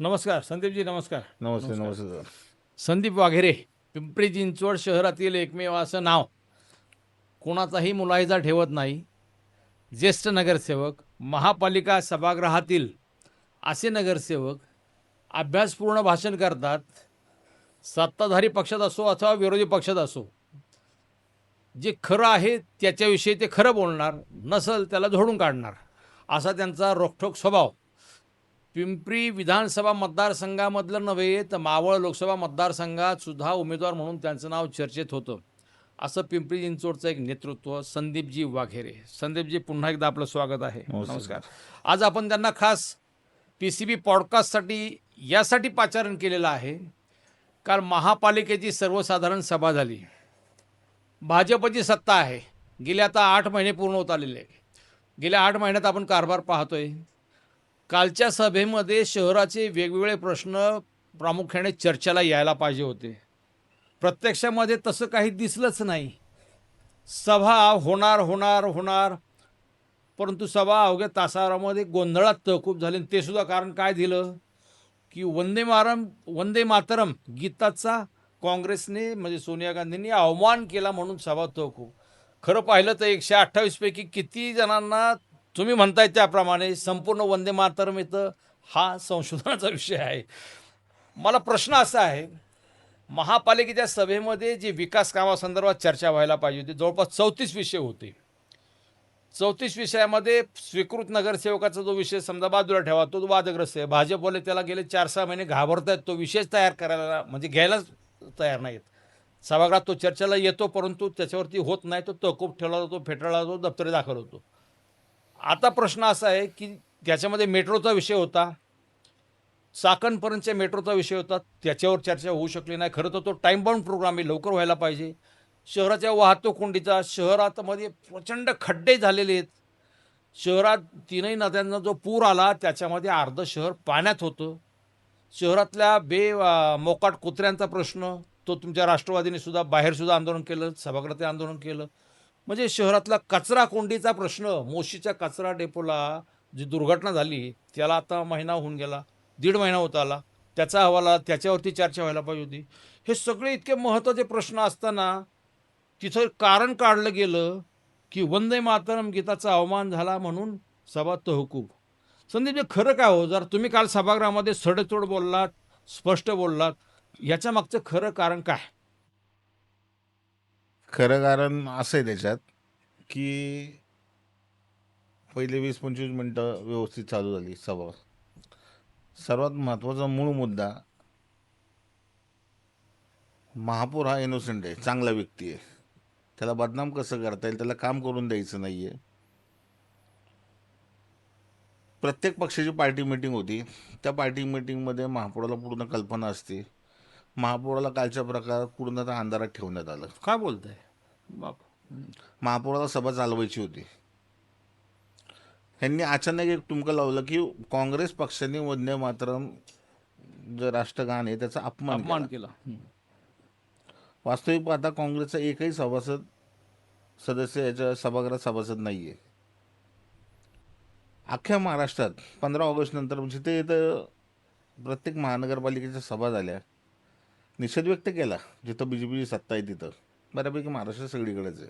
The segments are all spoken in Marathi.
नमस्कार संदीपजी, नमस्कार. नमस्ते नमस्कार. नमस्ते सर. संदीप वाघेरे, पिंपरी चिंचवड शहरातील एकमेव असं नाव, कोणाचाही मुलाहिजा ठेवत नाही. ज्येष्ठ नगरसेवक, महापालिका सभागृहातील असे नगरसेवक अभ्यासपूर्ण भाषण करतात. सत्ताधारी पक्षात असो अथवा विरोधी पक्षात असो, जे खरं आहे त्याच्याविषयी ते खरं बोलणार, नसल त्याला झोडून काढणार, असा त्यांचा रोखठोक स्वभाव. पिंपरी विधानसभा मतदारसंघामधलं नव्हे तर मावळ लोकसभा मतदारसंघात सुद्धा उमेदवार म्हणून त्यांचं नाव चर्चेत होतं. असं पिंपरी चिंचवडचं एक नेतृत्व संदीपजी वाघेरे. संदीपजी, पुन्हा एकदा आपलं स्वागत आहे. नमस्ते. नमस्कार. आज आपण त्यांना खास PCB पॉडकास्टसाठी यासाठी पाचारण केलेलं आहे, काल महापालिकेची सर्वसाधारण सभा झाली. भाजपची सत्ता आहे. गेले आता 8 महिने पूर्ण होत आलेले आहे. गेल्या 8 महिन्यात आपण कारभार पाहतोय. कालच्या सभेमध्ये शहराचे वेगवेगळे प्रश्न प्रामुख्याने चर्चेला यायला पाहिजे होते. प्रत्यक्षामध्ये तसं काही दिसलंच नाही. सभा होणार होणार होणार, परंतु सभा अवघ्या तासाभरामध्ये गोंधळात तहकूब झाली. ते सुद्धा कारण काय दिलं की वंदे मातरम गीताचा काँग्रेसने म्हणजे सोनिया गांधींनी अवमान केला म्हणून सभा तहकूब. खरं पाहिलं तर 128 पैकी किती जणांना तुम्ही म्हणताय त्याप्रमाणे संपूर्ण वंदे मातरम येतं, हा संशोधनाचा विषय आहे. मला प्रश्न असा आहे, महापालिकेच्या सभेमध्ये जे विकास कामासंदर्भात चर्चा व्हायला पाहिजे होती, जवळपास 34 विषय होते. 34 विषयामध्ये स्वीकृत नगरसेवकाचा जो विषय समजा बाजूला ठेवा, तो वादग्रस्त आहे. भाजपवाले त्याला गेले 4-6 महिने घाबरतायत, तो विषयच तयार करायला म्हणजे घ्यायलाच तयार नाहीत. सभागृहात तो चर्चेला येतो, परंतु त्याच्यावरती होत नाही. तो तहकूब ठेवला जातो, फेटाळला जातो, दप्तरी दाखल होतो. आता प्रश्न असा आहे की त्याच्यामध्ये मेट्रोचा विषय होता, चाकणपर्यंतच्या मेट्रोचा विषय होता, त्याच्यावर चर्चा होऊ शकली नाही. खरं तर तो टाईम बाउंड प्रोग्राम आहे, लवकर व्हायला पाहिजे. शहराच्या वाहतूक कोंडीचा, शहरामध्ये प्रचंड खड्डे झालेले आहेत. शहरात 3ही नद्यांना जो पूर आला त्याच्यामध्ये अर्धं शहर पाण्यात होतं. शहरातल्या मोकाट कुत्र्यांचा प्रश्न, तो तुमच्या राष्ट्रवादीने सुद्धा बाहेरसुद्धा आंदोलन केलं, सभागृहात आंदोलन केलं. म्हणजे शहरातला कचरा कोंडीचा प्रश्न, मोशीच्या कचरा डेपोला जी दुर्घटना झाली त्याला आता महिना होऊन गेला, 1.5 महिना होत आला. त्याचा अहवाल आला, त्याच्यावरती चर्चा व्हायला पाहिजे होती. हे सगळे इतके महत्त्वाचे प्रश्न असताना तिथं कारण काढलं गेलं की वंदे मातरम गीताचा अवमान झाला म्हणून सभा तहकूब. संदीपजी, खरं काय हो? जर तुम्ही काल सभागृहामध्ये सडेतोड बोललात, स्पष्ट बोललात, याच्या मागचं खरं कारण काय? खरं कारण असं आहे त्याच्यात की पहिले 20-25 मिनटं व्यवस्थित चालू झाली सभा. सर्वात महत्त्वाचा मूळ मुद्दा, महापौर हा इनोसेंट आहे, चांगला व्यक्ती आहे. त्याला बदनाम कसं करता येईल, त्याला काम करून द्यायचं नाही आहे. प्रत्येक पक्षाची पार्टी मिटिंग होती. त्या पार्टी मिटिंगमध्ये महापौराला पूर्ण कल्पना असते. महापौराला कालच्या प्रकारात पूर्णतः अंधारात ठेवण्यात आलं. काय बोलताय बाप? महापौराला सभा चालवायची होती. ह्यांनी अचानक एक टुमकं लावलं की काँग्रेस पक्षाने वंदे मातरम जे राष्ट्रगान आहे त्याचा अपमान केला. केला. वास्तविक पाहता काँग्रेसचा एकही सदस्य याच्या सभागृहात सभासद नाही आहे. अख्ख्या महाराष्ट्रात 15 ऑगस्ट नंतर जिथे इथं प्रत्येक महानगरपालिकेच्या सभा झाल्या, निषेध व्यक्त केला. जिथं BJPची सत्ता आहे तिथं बऱ्यापैकी महाराष्ट्र सगळीकडेच आहे.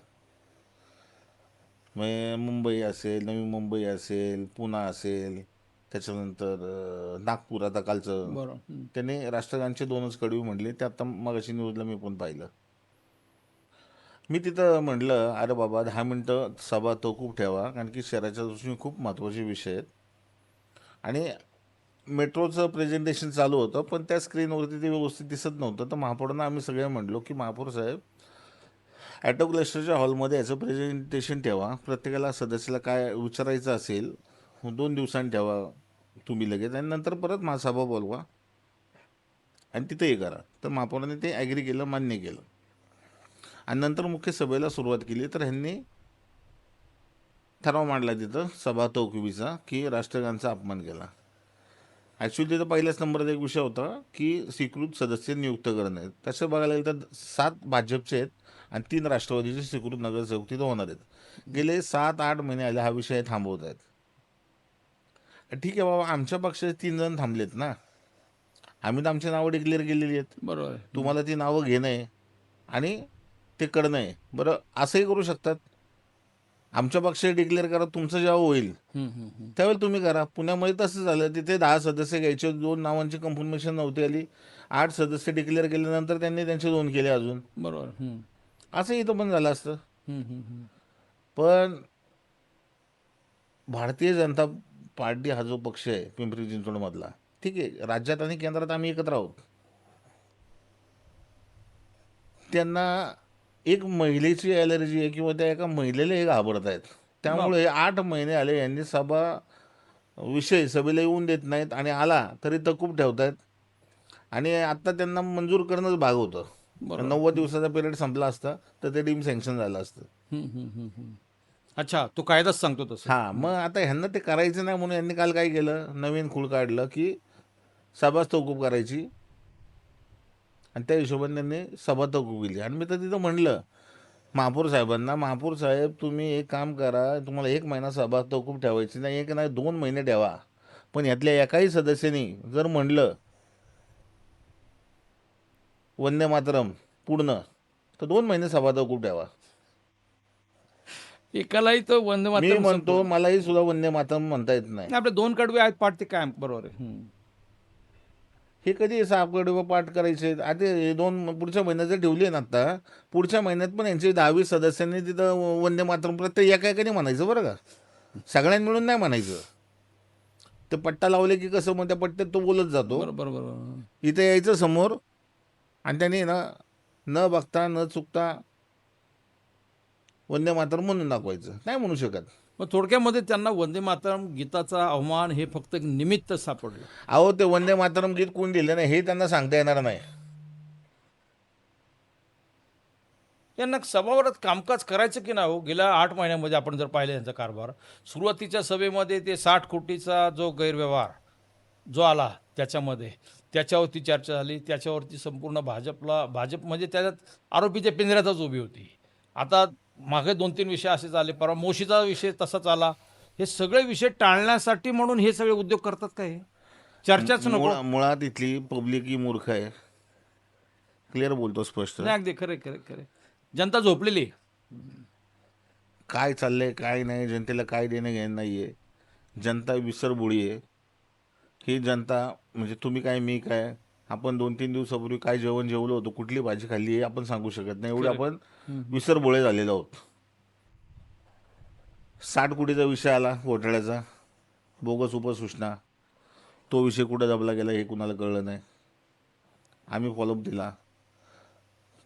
मग मुंबई असेल, नवी मुंबई असेल, पुणा असेल, त्याच्यानंतर नागपूर आता कालचं बरं. त्याने राष्ट्रगानचे 2च कडवी म्हटले. ते आता मगाशी न्यूजला मी पण पाहिलं. मी तिथं म्हटलं, अरे बाबा 10 मिनटं सभा तहकूब ठेवा, कारण की शहराच्या दृष्टीने खूप महत्त्वाचे विषय आहेत. आणि मेट्रोचं प्रेझेंटेशन चालू होतं, पण त्या स्क्रीनवरती ते व्यवस्थित दिसत नव्हतं. तर महापौरांना आम्ही सगळे म्हटलो की महापौर साहेब, ॲटो क्लस्टरच्या हॉलमध्ये याचं प्रेझेंटेशन ठेवा. प्रत्येकाला सदस्याला काय विचारायचं असेल 2 दिवसांनी ठेवा तुम्ही लगेच, आणि नंतर परत महासभा बोलवा आणि तिथं हे करा. तर महापौरांनी ते ॲग्री केलं, मान्य केलं. आणि नंतर मुख्य सभेला सुरुवात केली. तर ह्यांनी ठराव मांडला तिथं सभा तहकुबीचा की राष्ट्रगानचा अपमान केला. ॲक्च्युली तिथं पहिल्याच नंबरात एक विषय होता की स्वीकृत सदस्य नियुक्त करणे. तसं बघायला गेलं तर 7 भाजपचे आहेत आणि 3 राष्ट्रवादीचे स्वीकृत नगरसेवक तिथं होणार आहेत. गेले 7-8 महिने आले हा विषय थांबवत आहेत. ठीक आहे बाबा, आमच्या पक्षाचे 3 जण थांबलेत ना, आम्ही तर आमची नावं डिक्लेअर केलेली आहेत. बरोबर आहे. तुम्हाला ती नावं घेणं आहे आणि ते करणं आहे. बरं असंही करू शकतात, आमच्या पक्षाने डिक्लेअर करा, तुमचं जेव्हा होईल हम्म, हम्म, हम्म. त्यावेळेला तुम्ही करा. पुण्यामध्ये तसं झालं, तिथे 10 सदस्य घ्यायचे, 2 नावांची कन्फर्मेशन नव्हती आली, 8 सदस्य डिक्लेअर केल्यानंतर त्यांनी त्यांचे 2 केले अजून. बरोबर. हम्म, असं इथं पण झालं असतं. हम्म, हम्म, हम्म. पण भारतीय जनता पार्टी हा जो पक्ष आहे पिंपरी चिंचवडमधला, ठीक आहे, राज्यात आणि केंद्रात आम्ही एकत्र आहोत. त्यांना एक महिलेची ॲलर्जी आहे किंवा त्या एका महिलेला हे घाबरत आहेत. त्यामुळे 8 महिने आले यांनी विषय सभेला येऊन देत नाहीत आणि आला तरी तकूब ठेवतायत. आणि आत्ता त्यांना मंजूर करणंच भाग होतं. बरोबर. 90 दिवसाचा पिरियड संपला असता तर ते डीम सँक्शन झालं असतं. हम्म, हम्म, हम्म, हम्म. अच्छा, तो कायदाच सांगतो तसं. हां, मग आता ह्यांना ते करायचं नाही म्हणून यांनी काल काय केलं, नवीन खूळ काढलं की सभाच तहकूब करायची आणि त्या हिशोबाने त्यांनी सभा तहकूब केली. आणि मी तर तिथं म्हणलं महापौर साहेबांना, महापौर साहेब तुम्ही एक काम करा, तुम्हाला 1 महिना सभा तहकूब ठेवायची नाही, 1 नाही 2 महिने ठेवा, पण यातल्या एकाही सदस्याने जर म्हणलं वंदे मातरम पूर्ण, तर 2 महिने सभा तहकूब ठेवा. एकालाही तो वंदे मी मातरम म्हणतो संपूर्ण. मलाही सुद्धा वंदे मातरम म्हणता येत नाही. नाही, आपले 2 कडवे आहेत पाठ, ते काय बरोबर आहे. हम्म. हे कधी सापकडे पाठ करायचे? आता हे 2 पुढच्या महिन्यात जर ठेवली ना, आता पुढच्या महिन्यात पण यांचे 10-20 सदस्यांनी तिथं वंदे मातरम प्रत्येक एका एकाने म्हणायचं बरं का, सगळ्यांनी मिळून नाही म्हणायचं. ते पट्टा लावले की कसं मग त्या पट्ट्यात तो बोलत जातो. बरोबर, बरोबर. इथे यायचं समोर आणि त्यांनी ना न बघता न चुकता वंदे मातरम म्हणून दाखवायचं. नाही म्हणू शकत. मग थोडक्यामध्ये त्यांना वंदे मातरम गीताचा अवमान हे फक्त एक निमित्त सापडलं. अहो, ते वंदे मातरम गीत कोण दिलं नाही हे त्यांना सांगता येणार नाही. यांना सभागृहात कामकाज करायचं की नाही हो? गेल्या 8 महिन्यामध्ये आपण जर पाहिलं यांचा कारभार, सुरुवातीच्या सभेमध्ये ते 60 कोटीचा जो गैरव्यवहार जो आला त्याच्यावरती चर्चा झाली. त्याच्यावरती संपूर्ण भाजप म्हणजे त्याच्यात आरोपीच्या पिंजऱ्यातच उभी होती. आता मागे 2-3 विषय असेच आले, परवा मोशीचा विषय तसाच आला. हे सगळे विषय टाळण्यासाठी म्हणून हे सगळे उद्योग करतात का हे? चर्चाच नको. मुळात इथली पब्लिक ही मूर्ख आहे. क्लिअर बोलतो, स्पष्ट. नाही, अगदी खरे खरे खरे. जनता झोपलेली आहे. काय चाललंय काय नाही, जनतेला काय देणं घेणं नाही आहे. जनता विसरबुळी आहे. ही जनता म्हणजे तुम्ही काय मी काय, आपण 2-3 दिवसापूर्वी काय जेवण जेवलो होतो, कुठली भाजी खाल्ली आहे आपण सांगू शकत नाही, एवढे आपण विसरबुळे झालेलो आहोत. 60 कोटीचा विषय आला घोटाळ्याचा, बोगस उपसूचना, तो विषय कुठं दबला गेला हे कुणाला कळलं नाही. आम्ही फॉलोअप दिला,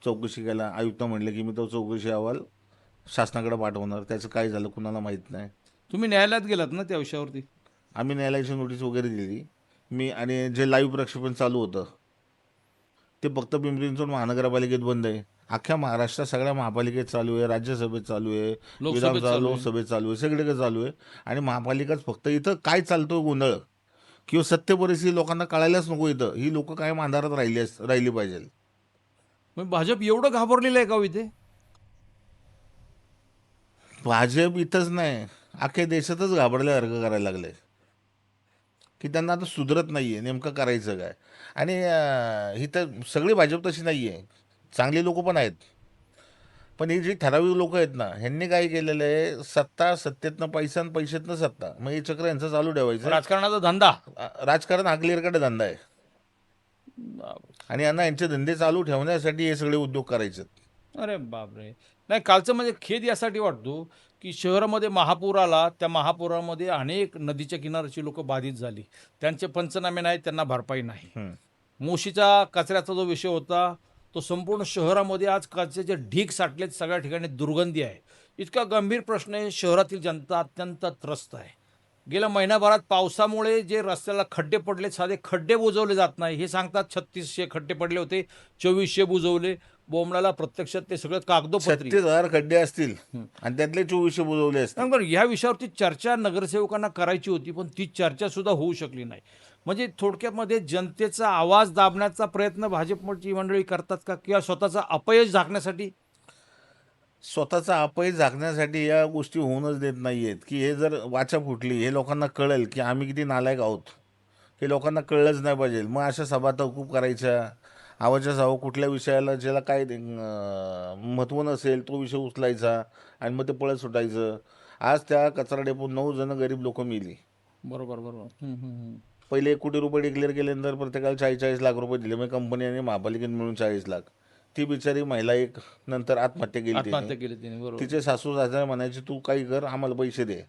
चौकशी केला. आयुक्त म्हणले की मी तो चौकशी अहवाल शासनाकडे पाठवणार. त्याचं काय झालं कुणाला माहीत नाही. तुम्ही न्यायालयात गेलात ना त्या विषयावरती? आम्ही न्यायालयाची नोटीस वगैरे दिली. मी आणि जे लाईव्ह प्रक्षेपण चालू होतं ते फक्त पिंपरी चिंचवड महानगरपालिकेत बंद आहे. अख्ख्या महाराष्ट्रात सगळ्या महापालिकेत चालू आहे, राज्यसभेत चालू आहे, लोकसभेत चालू आहे, सगळीकडे चालू आहे. आणि महापालिकाच फक्त इथं काय चालतो गोंधळ किंवा सत्य परिस्थिती लोकांना कळायलाच नको. इथं ही लोक काय अंधारात राहिली पाहिजे. मग भाजप एवढं घाबरलेलं आहे का हो इथे? भाजप इथंच नाही, अख्ख्या देशातच घाबरल्यासारखं करायला लागलंय की त्यांना आता सुधरत नाही आहे नेमकं करायचं काय. आणि इथं सगळी भाजप तशी नाही आहे, चांगली लोक पण आहेत. पण ही जी ठराविक लोक आहेत ना, ह्यांनी काय केलेलं आहे, सत्तेतनं पैसा आणि पैशातनं सत्ता, मग हे चक्र यांचं चालू ठेवायचं. राजकारणाचा धंदा. राजकारण हा क्लिअर धंदा आहे आणि यांना यांचे धंदे चालू ठेवण्यासाठी हे सगळे उद्योग करायचे. अरे बापरे. नाही, कालचं म्हणजे खेद यासाठी वाटतो की शहरामध्ये महापूर आला, त्या महापुरामध्ये अनेक नदीच्या किनाऱ्याची लोक बाधित झाली, त्यांचे पंचनामे नाही, त्यांना भरपाई नाही. मोशीचा कचऱ्याचा जो विषय होता तो संपूर्ण शहरामध्ये आज कचऱ्याचे ढीग साठलेत, सगळ्या ठिकाणी दुर्गंधी आहे. इतका गंभीर प्रश्न आहे, शहरातील जनता अत्यंत त्रस्त आहे. गेल्या महिनाभरात पावसामुळे जे रस्त्याला खड्डे पडले, साधे खड्डे बुजवले जात नाही हे सांगतात. 3600 खड्डे पडले होते, 2400 बुजवले. बोमलाला प्रत्यक्षात ते सगळं कागदोपत्री 36,000 खड्डे असतील आणि त्यातले 2400 बुजवले असतील. बरं, ह्या विषयावरती चर्चा नगरसेवकांना करायची होती, पण ती चर्चा सुद्धा होऊ शकली नाही. म्हणजे थोडक्यामध्ये जनतेचा आवाज दाबण्याचा प्रयत्न भाजपची मंडळी करतात का, किंवा स्वतःचा अपयश झाकण्यासाठी? स्वतःचा अपयश झाकण्यासाठी या गोष्टी होऊनच देत नाही आहेत की हे जर वाचा फुटली, हे लोकांना कळेल की आम्ही किती नालायक आहोत. हे लोकांना कळलंच नाही पाहिजे. मग अशा सभा तहकूब करायच्या, आवाच्या सभा कुठल्या विषयाला ज्याला काय महत्त्व नसेल तो विषय उचलायचा आणि मग ते पळत सुटायचं. आज त्या कचरा डेपोत 9 जण गरीब लोक मेली. बरोबर बरोबर. पहिले 1 कोटी रुपये डिक्लेअर केल्यानंतर प्रत्येकाला 40-40 लाख रुपये दिले. मग कंपनी आणि महापालिकेत मिळून 40 लाख. ती बिचारी महिला एक नंतर आत्महत्या केली तिने. आत्महत्या केली तिने. बरोबर. तिचे सासू सासरे म्हणायचे तू काही कर, आम्हाला पैसे दे.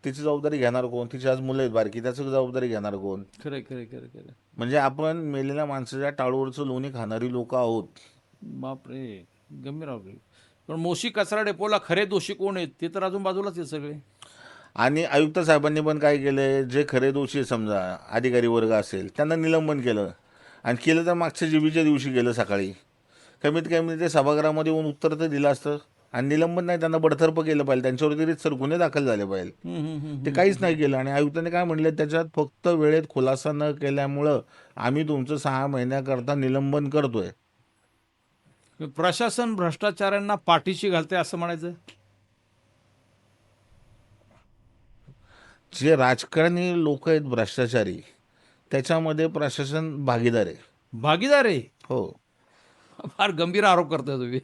तिची जबाबदारी घेणार कोण? तिची आज मुलं आहेत बारकी, त्याची जबाबदारी घेणार कोण? खरं खरं खरं खरं. म्हणजे आपण मेलेल्या माणसाच्या टाळूवरचं लोणी खाणारी लोक आहोत. बापरे, गंभीर आरोप. पण मोशी कचरा डेपोला खरे दोषी कोण आहेत ते तर अजून बाजूलाच आहेत सगळे. आणि आयुक्त साहेबांनी पण काय केलं, जे खरे दोषी समजा अधिकारी वर्ग असेल त्यांना निलंबन केलं. आणि केलं तर मागच्या जीबीच्या दिवशी केलं सकाळी. कमीत कमी ते सभागृहामध्ये येऊन उत्तर तर दिलं असतं. आणि निलंबन नाही, त्यांना बडतर्फ केलं पाहिजे, त्यांच्यावरती रितसर गुन्हे दाखल झाले पाहिजे. ते काहीच नाही केलं. आणि आयुक्तांनी काय म्हणले, त्याच्यात फक्त वेळेत खुलासा न केल्यामुळं आम्ही तुमचं 6 महिन्याकरता निलंबन करतोय. प्रशासन भ्रष्टाचारांना पाठीशी घालते असं म्हणायचं. जे राजकारणी लोक आहेत भ्रष्टाचारी, त्याच्यामध्ये प्रशासन भागीदार आहे. भागीदार आहे. हो. फार गंभीर आरोप करताय तुम्ही.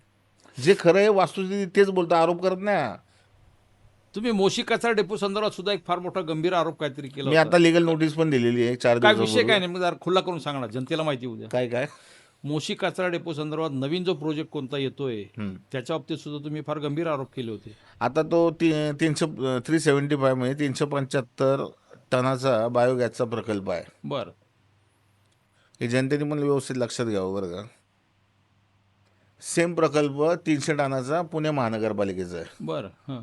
जे खरं आहे वास्तुस्थिती तेच बोलतो, आरोप करत नाही. तुम्ही मोशी कचरा डेपो संदर्भात सुद्धा एक फार मोठा गंभीर आरोप काहीतरी केला मी होता. आता लिगल नोटीस पण दिलेली आहे 4 काय विषय दिवसापूर्वी. काय नेमकं जरा खुला करून सांगा ना, जनतेला माहिती होऊ द्या. काय काय मोशी कचरा डेपो संदर्भात नवीन जो प्रोजेक्ट कोणता येतोय त्याच्या बाबतीत सुद्धा तुम्ही फार गंभीर आरोप केले होते. आता तो 375 म्हणजे 375 टनाचा बायोगॅसचा प्रकल्प आहे. बर. हे जनतेने पण व्यवस्थित लक्षात घ्यावं बरं का. सेम प्रकल्प 300 टनाचा पुणे महानगरपालिकेचा आहे. बर. हं.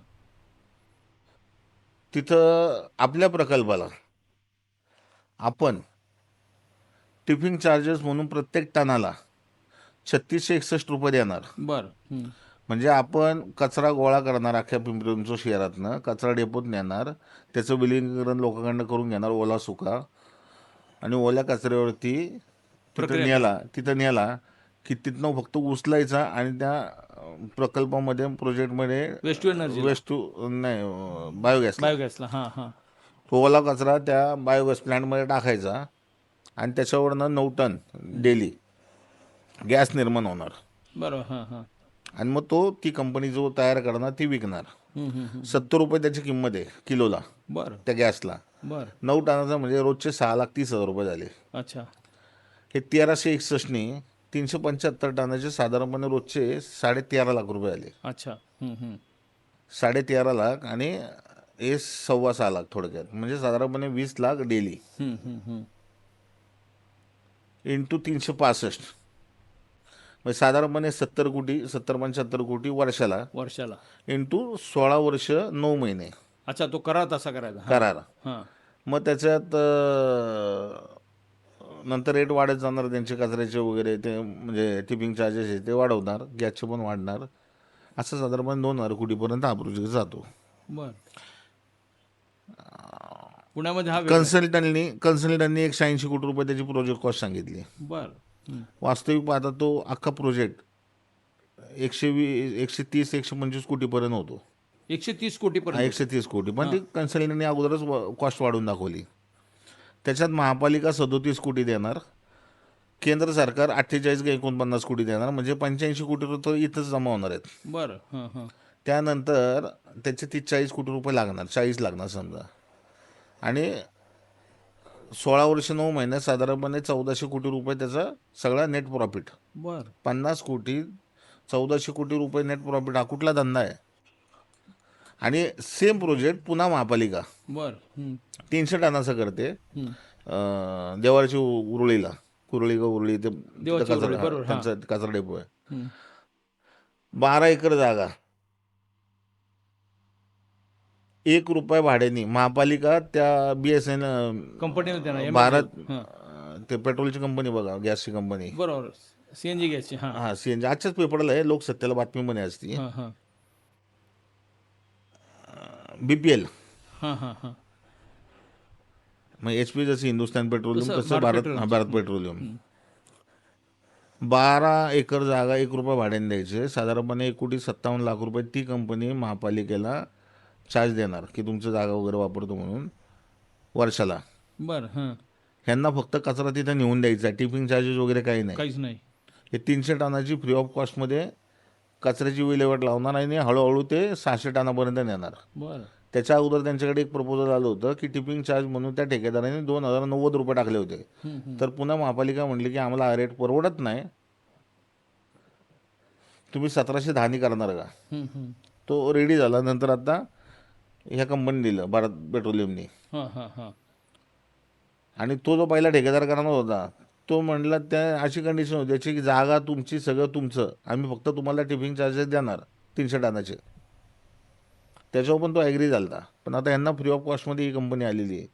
तिथं आपल्या प्रकल्पाला आपण टिपिंग चार्जेस म्हणून प्रत्येक टनाला 3661 रुपये देणार. बर. म्हणजे आपण कचरा गोळा करणार अख्ख्या पिंपरी चिंचवड शहरातनं, कचरा डेपोत नेणार, त्याचं विलगीकरण लोकांकडनं करून घेणार ओला सुका. आणि ओल्या कचऱ्यावरती तिथं नेला की तिथनं फक्त उचलायचा आणि त्या प्रकल्पामध्ये प्रोजेक्टमध्ये वेस्ट टू एनर्जी, बायोगॅसला. हां हां. तो ओला कचरा त्या बायोगॅस प्लॅन्टमध्ये टाकायचा आणि त्याच्यावरनं 9 टन डेली गॅस निर्माण होणार. बरोबर. हां हां. आणि मग ती कंपनी जो तयार करणार ती विकणार. 70 रुपये त्याची किंमत आहे किलोला बरं. त्या गॅसला. बर. 9 टनाचा म्हणजे रोजचे 6,30,000 रुपये झाले. अच्छा. हे 1361नी 375 टनाचे साधारणपणे रोजचे 13.5 लाख रुपये झाले. अच्छा. 13.5 लाख आणि हे 6.25 लाख थोडक्यात, म्हणजे साधारणपणे 20 लाख डेली इंटू 365 म्हणजे साधारणपणे 70-75 कोटी वर्षाला इंटू 16 वर्ष 9 महिने. अच्छा, तो करार तसा करायचा. करार. हां. मग त्याच्यात नंतर रेट वाढत जाणार त्यांचे कचऱ्याचे वगैरे, ते म्हणजे टिपिंग चार्जेस आहे ते वाढवणार, गॅसचे पण वाढणार. असं साधारणपणे 2,000 कोटीपर्यंत हा प्रोजेक्ट जातो. बर. पुण्यामध्ये हा कन्सल्टंटनी 180 कोटी रुपये त्याची प्रोजेक्ट कॉस्ट सांगितली. बर. वास्तविक पाहता तो अख्खा प्रोजेक्ट 130-125 कोटीपर्यंत होतो. 130 कोटीपर्यंत. 130 कोटी, पण ती कन्सल्टंटनी अगोदरच कॉस्ट वाढवून दाखवली. त्याच्यात महापालिका 37 कोटी देणार, केंद्र सरकार 48 का 49 कोटी देणार, म्हणजे 85 कोटी रुपये इथंच जमा होणार आहेत. बरं. त्यानंतर त्याचे 40 कोटी रुपये लागणार, 40 लागणार समजा. आणि 16 वर्ष 9 महिन्यात साधारणपणे 1400 कोटी रुपये त्याचा सगळा नेट प्रॉफिट. बर. 50 कोटी 1400 कोटी रुपये नेट प्रॉफिट, हा कुठला धंदा आहे? आणि सेम प्रोजेक्ट पुन्हा महापालिका बर 300 टनाचं करते देवाची कुरळी ते कचरा डेपो आहे. 12 एकर जागा, 1 रुपया भाड्याने महापालिका त्या BSN कंपनी भारत ते पेट्रोलची कंपनी बघा, गॅसची कंपनी. बरोबर. CNG गॅसची. हां CNG. आजच्याच पेपरला आहे, लोकसत्तेला बातमी म्हणे असती. BPL मग HP जशी हिंदुस्थान पेट्रोलियम तसं भारत पेट्रोलियम. 12 एकर जागा 1 रुपया भाड्याने द्यायचे, साधारणपणे 1,57 लाख रुपये ती कंपनी महापालिकेला चार्ज देणार की तुमचं जागा वगैरे वापरतो म्हणून वर्षाला. बरं, हां. ह्यांना फक्त कचरा तिथं नेऊन द्यायचा, टिपिंग चार्जेस वगैरे काही नाही. काहीच नाही. हे 300 टनाची फ्री ऑफ कॉस्टमध्ये कचऱ्याची विल्हेवाट लावणार आणि हळूहळू ते 600 टनापर्यंत नेणार. बरं. त्याच्या अगोदर त्यांच्याकडे एक प्रपोजल आलं होतं की टिपिंग चार्ज म्हणून त्या ठेकेदाराने 2090 रुपये टाकले होते. हं, हं. तर पुन्हा महापालिका म्हणली की आम्हाला हा रेट परवडत नाही, तुम्ही 1710 करणार का. हं, हं. तो रेडी झाला. नंतर आता ह्या कंपनी दिलं, भारत पेट्रोलियमनी. हां, हां, हां. आणि तो जो पहिला ठेकेदार करणार होता तो म्हणला त्या अशी कंडिशन होती त्याची की जागा तुमची, सगळं तुमचं, आम्ही फक्त तुम्हाला टिपिंग चार्जेस देणार 300 टनाचे. त्याच्यावर पण तो ॲग्री झाला. पण आता यांना फ्री ऑफ कॉस्टमध्ये ही कंपनी आलेली आहे.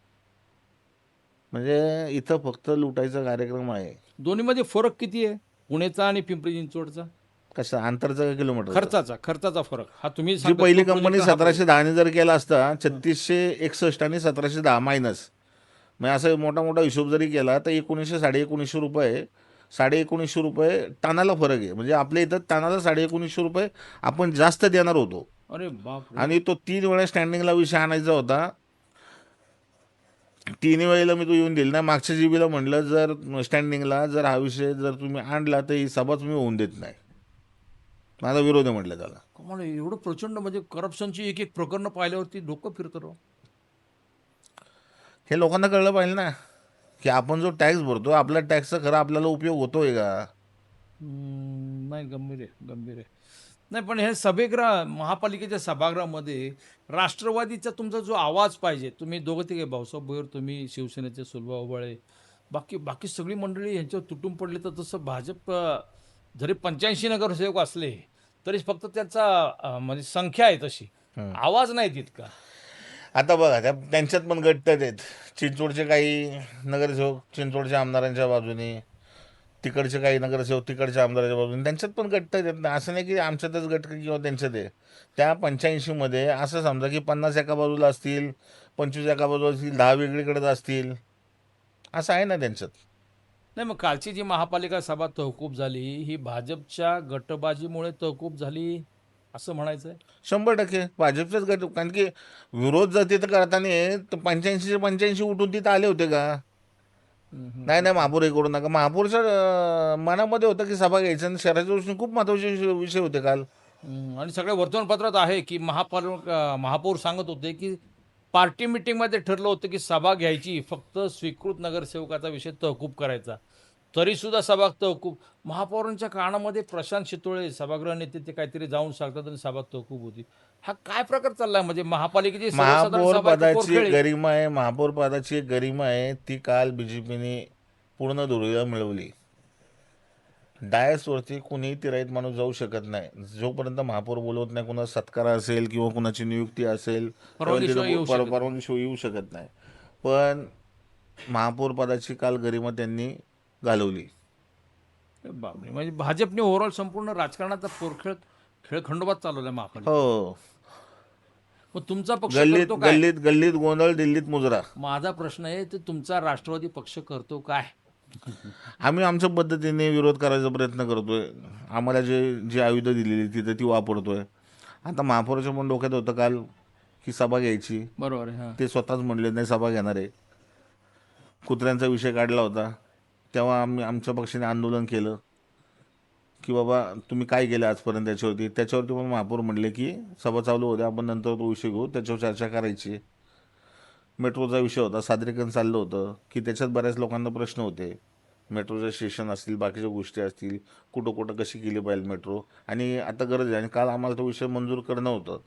म्हणजे इथं फक्त लुटायचा कार्यक्रम आहे. दोन्हीमध्ये फरक किती आहे? पुणेचा आणि पिंपरी चिंचवडचा? कसं अंतरचं किलोमीटर. खर्चाचा फरक. हा तुम्ही जी सांगता पहिली तो कंपनी प्रोजेक्ट हा 1710 जर केला असता 3661 आणि 1710 मायनस, म्हणजे असं मोठा मोठा हिशोब जरी केला तर 1900 रुपये 1950 रुपये टनाला फरक आहे. म्हणजे आपल्या इथं टनाला 1950 रुपये आपण जास्त देणार होतो. अरे बाप रे! आणि तो 3 वेळा स्टँडिंगला विषय आणायचा होता. 3 वेळेला मी तो येऊन दिला नाही. मागच्या जीबीला म्हटलं जर स्टँडिंगला जर हा विषय जर तुम्ही आणला तर ही सभा तुम्ही होऊन देत नाही. माझा विरोध आहे म्हटलं त्याला. कमाल आहे. एवढं प्रचंड म्हणजे करप्शनची एक प्रकरणं पाहिल्यावरती डोकं फिरतं राव. हे लोकांना कळलं पाहिजे ना की आपण जो टॅक्स भरतो आपल्या टॅक्सचा खरा आपल्याला उपयोग होतोय का. नाही, गंभीर आहे, गंभीर आहे. नाही, पण हे सभागृह, महापालिकेच्या सभागृहामध्ये राष्ट्रवादीचा तुमचा जो आवाज पाहिजे, तुम्ही दोघं तिघे, भाऊसाहेब भोयर, तुम्ही शिवसेनेचे सुलभा ओबाळे, बाकी बाकी सगळी मंडळी यांच्यावर तुटून पडली, तर तसं भाजप जरी 85 नगरसेवक असले तरी फक्त त्याचा म्हणजे संख्या आहे तशी, आवाज नाही तितका. आता बघा त्यांच्यात पण गट आहेत. चिंचवडचे काही नगरसेवक चिंचवडच्या आमदारांच्या बाजूने, तिकडचे काही नगरसेवक तिकडच्या आमदाराच्या बाजूने, त्यांच्यात पण गट आहेत. असं नाही की आमच्यातच गट किंवा त्यांच्यात आहे. त्या 85मध्ये असं समजा की 50 एका बाजूला असतील, 25 एका बाजूला असतील, 10 वेगळीकडेच असतील, असं आहे ना त्यांच्यात. नाही, मग कालची जी महापालिका सभा तहकूब झाली ही भाजपच्या गटबाजीमुळे तहकूब झाली असं म्हणायचं आहे? 100% भाजपचंच गट. कारण की विरोध जर तिथं करताना तर 85चे 85 उठून तिथं आले होते का. नाही नाही, महापौर हे करू नका. महापौरच्या मनामध्ये होतं की सभा घ्यायचं आणि शहराच्या दृष्टीने खूप महत्त्वाचे विषय होते काल. आणि सगळ्या वर्तमानपत्रात आहे की महापौर सांगत होते की पार्टी मिटिंगमध्ये ठरलं होतं की सभा घ्यायची, फक्त स्वीकृत नगरसेवकाचा विषय तहकूब करायचा, तरीसुद्धा सभा तहकूब. महापौरांच्या कानामध्ये प्रशांत शितोळे सभागृह नेते ते काहीतरी जाऊन सांगतात आणि सभा तहकूब होती. हा काय प्रकार चाललाय? म्हणजे महापालिकेची सर्वसाधारण महापौर सभा आहे का पदाची पोरखेळ? गरिमा आहे, महापौर पदाची एक गरिमा आहे, ती काल बीजेपीने पूर्ण धुळीला मिळवली. डायसवरती कुणीही तिराईत माणूस जाऊ शकत नाही जोपर्यंत महापौर बोलवत नाही. कुणाचा सत्कार असेल किंवा कुणाची नियुक्ती असेल परवानगीशिवाय येऊ शकत नाही. परवानगीशिवाय येऊ शकत नाही. पण महापौर पदाची काल गरिमा त्यांनी घालवली. बापरे, म्हणजे भाजपने ओव्हरऑल संपूर्ण राजकारणाचा खेळ खंडोबात चालवलाय महापालिका. हो, मग तुमचा पक्ष गल्लीत करतो काय? गल्लीत गल्लीत गोंधळ, दिल्लीत मुजरा. माझा प्रश्न आहे, तर तुमचा राष्ट्रवादी पक्ष करतो काय? आम्ही आमच्या पद्धतीने विरोध करायचा प्रयत्न करतोय. आम्हाला जी आयुधं दिलेली तिथं ती वापरतोय. आता महापौराच्या पण डोक्यात होतं काल की सभा घ्यायची, बरोबर आहे. हां. ते स्वतःच म्हणले नाही सभा घेणार आहे. कुत्र्यांचा विषय काढला होता तेव्हा आम्ही आमच्या पक्षाने आंदोलन केलं की बाबा तुम्ही काय केलं आजपर्यंत त्याच्यावरती पण महापौर म्हणले की सभा चालू होते, आपण नंतर तो विषय घेऊ, त्याच्यावर चर्चा करायची. मेट्रोचा विषय होता, सादरीकरण चाललं होतं की त्याच्यात बऱ्याच लोकांना प्रश्न होते. मेट्रोचं स्टेशन असतील, बाकीच्या गोष्टी असतील, कुठं कुठं कशी केली पाहिजे मेट्रो, आणि आता गरज आहे. आणि काल आम्हाला तो विषय मंजूर करणं होतं.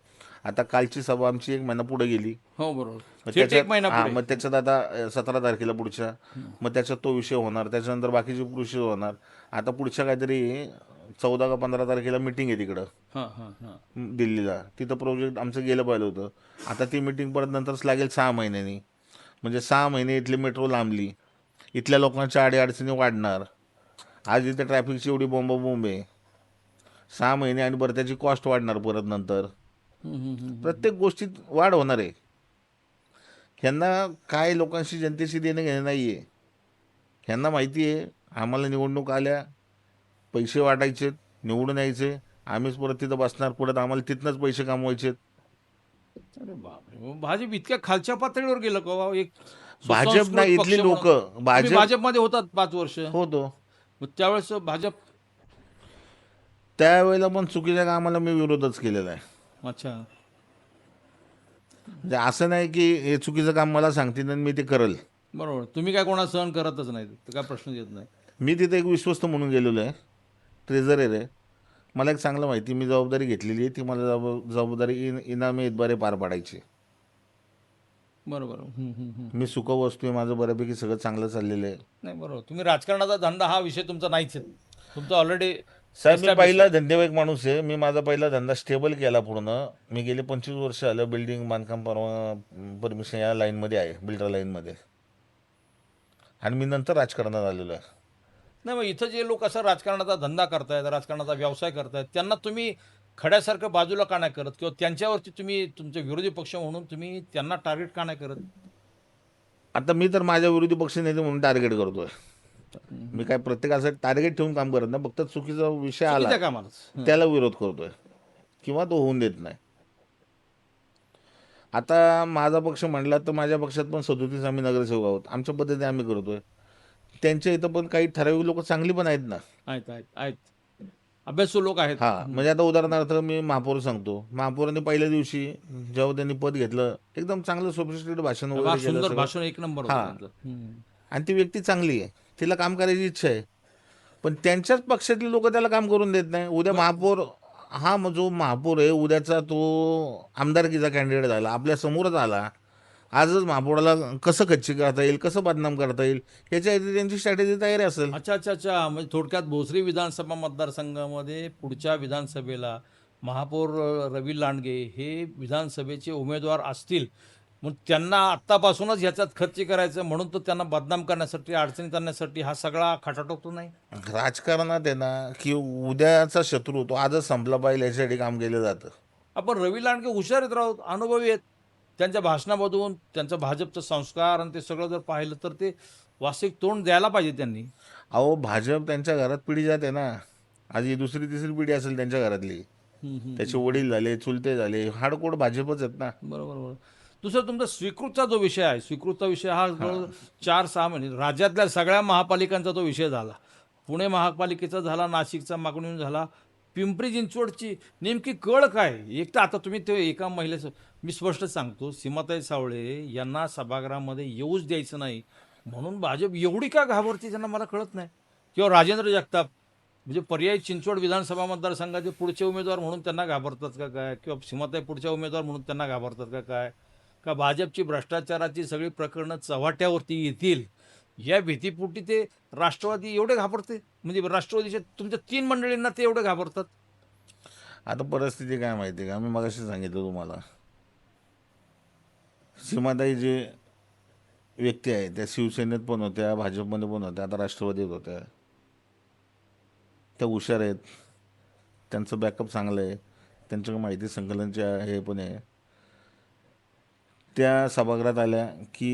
आता कालची सभा आमची 1 महिना पुढे गेली. हो, बरोबर. मग थेट एक महिना हां, पुढे. मग त्याच्यात आता 17 तारखेला पुढच्या, मग त्याच्यात तो विषय होणार, त्याच्यानंतर बाकीचे विषय होणार. आता पुढच्या काहीतरी 14 का 15 तारखेला मिटिंग आहे तिकडं हां, हां, हां. दिल्लीला. तिथं प्रोजेक्ट आमचं गेलं पाहिलं होतं. आता ती मिटिंग परत नंतरच लागेल 6 महिन्यांनी. म्हणजे 6 महिने इथली मेट्रो लांबली, इथल्या लोकांच्या अडीअडचणी वाढणार. आज इथे ट्रॅफिकची एवढी बोंब आहे, 6 महिने, आणि बरं त्याची कॉस्ट वाढणार परत नंतर. प्रत्येक गोष्टीत वाढ होणार आहे. ह्यांना काय लोकांशी जनतेशी देणं घेणं नाही आहे. ह्यांना माहिती आहे आम्हाला निवडणूक आल्या, पैसे वाटायचेत, निवडून यायचे, आम्हीच परत तिथं बसणार, परत आम्हाला तिथनंच पैसे कमवायचेत. अरे बापरे, मग भाजप इतक्या खालच्या पातळीवर गेलं का हो? एक भाजप ना सुसंस्कृत पक्ष इथली लोक म्हणून तुम्ही भाजप भाजपमध्ये होतात 5 वर्ष. होतो मग त्यावेळेस भाजप. त्यावेळेला पण चुकीच्या कामाला मी विरोधच केलेला आहे. अच्छा. म्हणजे असं नाही की हे चुकीचं काम मला सांगतील आणि मी ते करल. बरोबर. तुम्ही काय कोणाला सहन करतच नाही, तर काय प्रश्न येत नाही. मी तिथे एक विश्वस्त म्हणून गेलेलो आहे, ट्रेझरर आहे. मला एक चांगलं माहिती, मी जबाबदारी घेतलेली आहे ती मला जबाबदारी इनामी इतबारे पार पाडायची. बरोबर. मी सुखवस्तू आहे, माझं बऱ्यापैकी सगळं चांगलं चाललेलं आहे. नाही, बरोबर. तुम्ही राजकारणाचा धंदा हा विषय तुमचा नाहीच आहे. तुमचा ऑलरेडी साहेब मी पहिला धंदेवाईक माणूस आहे. मी माझा पहिला धंदा स्टेबल केला पूर्ण. मी गेले 25 वर्ष आलं बिल्डिंग बांधकाम परमिशन या लाईनमध्ये आहे, बिल्डर लाईनमध्ये. आणि मी नंतर राजकारणात आलेलो आहे. नाही, मग इथं जे लोक असं राजकारणाचा धंदा करतायत, राजकारणाचा व्यवसाय करतायत, त्यांना तुम्ही खड्यासारखं बाजूला का नाही करत, किंवा त्यांच्यावरती तुम्ही तुमचे विरोधी पक्ष म्हणून तुम्ही त्यांना टार्गेट का नाही करत? आता मी तर माझ्या विरोधी पक्ष नेते म्हणून टार्गेट करतोय. मी काय प्रत्येकाचं टार्गेट ठेवून काम करत नाही, फक्त चुकीचा विषय आला चुकीच्या कामालाच. त्याला विरोध करतोय किंवा तो होऊन देत नाही. आता माझा पक्ष म्हणला तर माझ्या पक्षात पण 37 आम्ही नगरसेवक आहोत. आमच्या पद्धतीने आम्ही करतोय. त्यांच्या इथं पण काही ठराविक लोक चांगली पण आहेत ना. आहेत अभ्यासू लोक आहेत. हा, म्हणजे आता उदाहरणार्थ मी महापौर सांगतो. महापौरांनी पहिल्या दिवशी जेव्हा त्यांनी पद घेतलं, एकदम चांगलं सोफिस्टिकेटेड भाषण वगैरे केलं सुंदर सगळं. भाषण, एक नंबर होतं हा. त्यांचं. आणि ती व्यक्ती चांगली आहे, तिला काम करायची इच्छा आहे, पण त्यांच्याच पक्षातले लोक त्याला काम करून देत नाही. उद्या महापौर हा जो महापौर आहे उद्याचा तो आमदारकीचा कॅन्डिडेट झाला, आपल्या समोरच आला. आजच महापौराला कसं कच्ची करता येईल, कसं बदनाम करता येईल, याच्या आधी त्यांची स्ट्रॅटेजी तयारी असेल. अच्छा. म्हणजे थोडक्यात भोसरी विधानसभा मतदारसंघामध्ये पुढच्या विधानसभेला महापौर रवी लांडगे हे विधानसभेचे उमेदवार असतील, मग त्यांना आत्तापासूनच ह्याच्यात खर्च करायचं, म्हणून तो त्यांना बदनाम करण्यासाठी, अडचणीत आणण्यासाठी हा सगळा खटाटोपतो नाही. राजकारणात आहे ना, की उद्याचा शत्रू तो आजच संपला पाहिजे याच्यासाठी काम केलं जातं. आपण रवी लांडगे हुशार आहेत, राहत अनुभवी आहेत. त्यांच्या भाषणामधून त्यांचं भाजपचं संस्कार आणि ते सगळं जर पाहिलं तर ते वास्तविक तोंड द्यायला पाहिजे त्यांनी. अहो, भाजप त्यांच्या घरात पिढी जाते ना. आज ही दुसरी तिसरी पिढी असेल त्यांच्या घरातली. त्याचे वडील झाले, चुलते झाले, हाडकोड भाजपच आहेत ना. बरोबर. दुसरं तुमचा स्वीकृतचा जो विषय आहे, स्वीकृतचा विषय हा 4-6 महिने राज्यातल्या सगळ्या महापालिकांचा तो विषय झाला. पुणे महापालिकेचा झाला, नाशिकचा मागणीहून झाला, पिंपरी चिंचवडची नेमकी कळ काय? एक तर आता तुम्ही ते एका महिलेचं, मी स्पष्ट सांगतो, सीमाताई सावळे यांना सभागृहामध्ये येऊच द्यायचं नाही म्हणून भाजप एवढी का घाबरते त्यांना मला कळत नाही. किंवा राजेंद्र जगताप म्हणजे पर्यायी चिंचवड विधानसभा मतदारसंघाचे पुढचे उमेदवार म्हणून त्यांना घाबरतात का काय, किंवा सीमाताई पुढच्या उमेदवार म्हणून त्यांना घाबरतात का काय, का भाजपची भ्रष्टाचाराची सगळी प्रकरणं चव्हाट्यावरती येतील या भीतीपोटी ते राष्ट्रवादी एवढे घाबरते, म्हणजे राष्ट्रवादीच्या तुमच्या 3 मंडळींना ते एवढे घाबरतात? आता परिस्थिती काय माहिती का, मी मगाशी सांगितलं तुम्हाला, सीमाताई जे व्यक्ती आहे त्या शिवसेनेत पण होत्या, भाजपमध्ये पण होत्या, आता राष्ट्रवादीत होत्या. त्या हुशार आहेत, त्यांचं बॅकअप चांगलं आहे, त्यांच्याकडे माहिती संकलनचे हे पण आहे. त्या सभागृहात आल्या की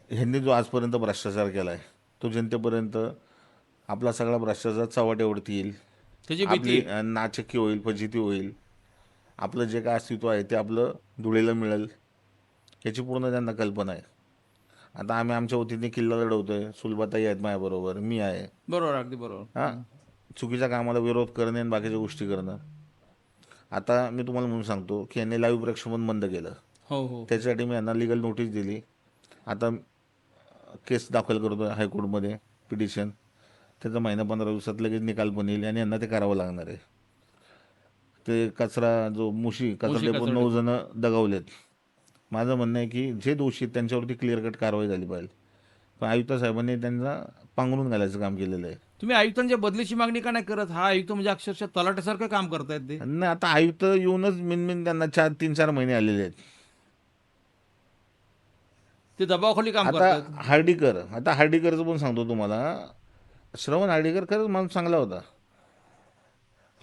ह्यांनी जो आजपर्यंत भ्रष्टाचार केला आहे तो जनतेपर्यंत आपला सगळा भ्रष्टाचार चव्हाट्यावरती येईल, त्याची भीती. आपली नाचक्की होईल, फजिती होईल, आपलं जे काय अस्तित्व आहे ते आपलं धुळीला मिळेल, याची पूर्ण त्यांना कल्पना आहे. आता आम्ही आमच्या वतीने किल्ला लढवतोय, सुलभाताई आहेत माझ्याबरोबर, मी आहे. बरोबर, अगदी बरोबर. हां, चुकीच्या कामाला विरोध करणे आणि बाकीच्या गोष्टी करणं. आता मी तुम्हाला म्हणून सांगतो की यांनी लाईव्ह प्रक्षेपण बंद केलं. हो. त्याच्यासाठी मी यांना लिगल नोटीस दिली. आता केस दाखल करतो हायकोर्टमध्ये, पिटिशन. त्याचा महिना 15 दिवसात लगेच निकाल पण येईल आणि यांना ते करावं लागणार आहे. ते कचरा जो कचरा डेपोत 9 जण दगावलेत. माझं म्हणणं आहे की जे दोषी आहेत त्यांच्यावरती क्लिअर कट कारवाई झाली पाहिजे, पण आयुक्त साहेबांनी त्यांना पांघरून घालायचं काम केलेलं आहे. तुम्ही आयुक्तांच्या बदलीची मागणी का नाही करत? हा आयुक्त म्हणजे अक्षरशः तलाट्यासारखं काम करतायत ते. नाही, आता आयुक्त येऊनच मिनमिन त्यांना 3-4 महिने आलेले आहेत. ते दबावाखाली काम आता करतात. हार्डीकरचं पण सांगतो तुम्हाला, श्रवण हार्डीकर खरंच माणूस चांगला होता.